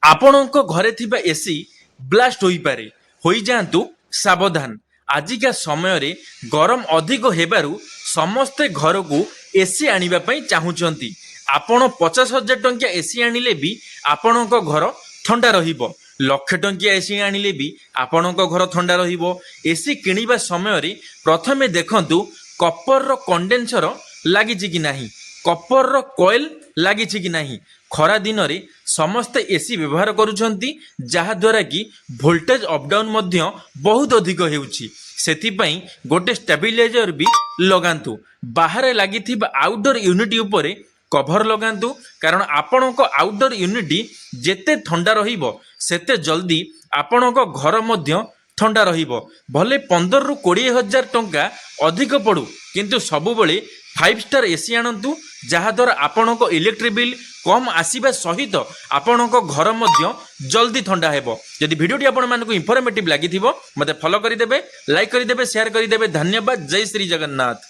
ଆପଣଙ୍କ ଘରେ ଥିବା ଏସି ବ୍ଲାଷ୍ଟ ହୋଇପାରେ। ହୋଇଯାଆନ୍ତୁ ସାବଧାନ। ଆଜିକା ସମୟରେ ଗରମ ଅଧିକ ହେବାରୁ ସମସ୍ତେ ଘରକୁ ଏସି ଆଣିବା ପାଇଁ ଚାହୁଁଛନ୍ତି। ଆପଣ 50,000 ଟଙ୍କିଆ ଏସି ଆଣିଲେ ବି ଆପଣଙ୍କ ଘର ଥଣ୍ଡା ରହିବ। ଲକ୍ଷେ ଟଙ୍କିଆ ଏସି ଆଣିଲେ ବି ଆପଣଙ୍କ ଘର ଥଣ୍ଡା ରହିବ। ଏସି କିଣିବା ସମୟରେ ପ୍ରଥମେ ଦେଖନ୍ତୁ କପରର କଣ୍ଡେନ୍ସର ଲାଗିଛି କି ନାହିଁ, କପରର କଏଲ ଲାଗିଛି କି ନାହିଁ। ଖରା ଦିନରେ ସମସ୍ତେ ଏସି ବ୍ୟବହାର କରୁଛନ୍ତି, ଯାହାଦ୍ୱାରା କି ଭୋଲ୍ଟେଜ ଅପଡାଉନ୍ ମଧ୍ୟ ବହୁତ ଅଧିକ ହେଉଛି। ସେଥିପାଇଁ ଗୋଟେ ଷ୍ଟାବିଲାଇଜର ବି ଲଗାନ୍ତୁ। ବାହାରେ ଲାଗିଥିବା ଆଉଟଡୋର ୟୁନିଟ୍ ଉପରେ କଭର ଲଗାନ୍ତୁ, କାରଣ ଆପଣଙ୍କ ଆଉଟଡୋର ୟୁନିଟ୍ ଯେତେ ଥଣ୍ଡା ରହିବ ସେତେ ଜଲ୍ଦି ଆପଣଙ୍କ ଘର ମଧ୍ୟ ଥଣ୍ଡା ରହିବ। ଭଲେ 15ରୁ 20,000 ଟଙ୍କା ଅଧିକ ପଡ଼ୁ, କିନ୍ତୁ ସବୁବେଳେ 5 ଷ୍ଟାର ଏସି ଆଣନ୍ତୁ, ଯାହାଦ୍ୱାରା ଆପଣଙ୍କ ଇଲେକ୍ଟ୍ରିକ୍ ବିଲ୍ କମ୍ ଆସିବା ସହିତ ଆପଣଙ୍କ ଘର ମଧ୍ୟ ଜଲ୍ଦି ଥଣ୍ଡା ହେବ। ଯଦି ଭିଡ଼ିଓଟି ଆପଣମାନଙ୍କୁ ଇନଫର୍ମେଟିଭ୍ ଲାଗିଥିବ ମୋତେ ଫଲୋ କରିଦେବେ, ଲାଇକ୍ କରିଦେବେ, ସେୟାର କରିଦେବେ। ଧନ୍ୟବାଦ। ଜୟ ଶ୍ରୀ ଜଗନ୍ନାଥ।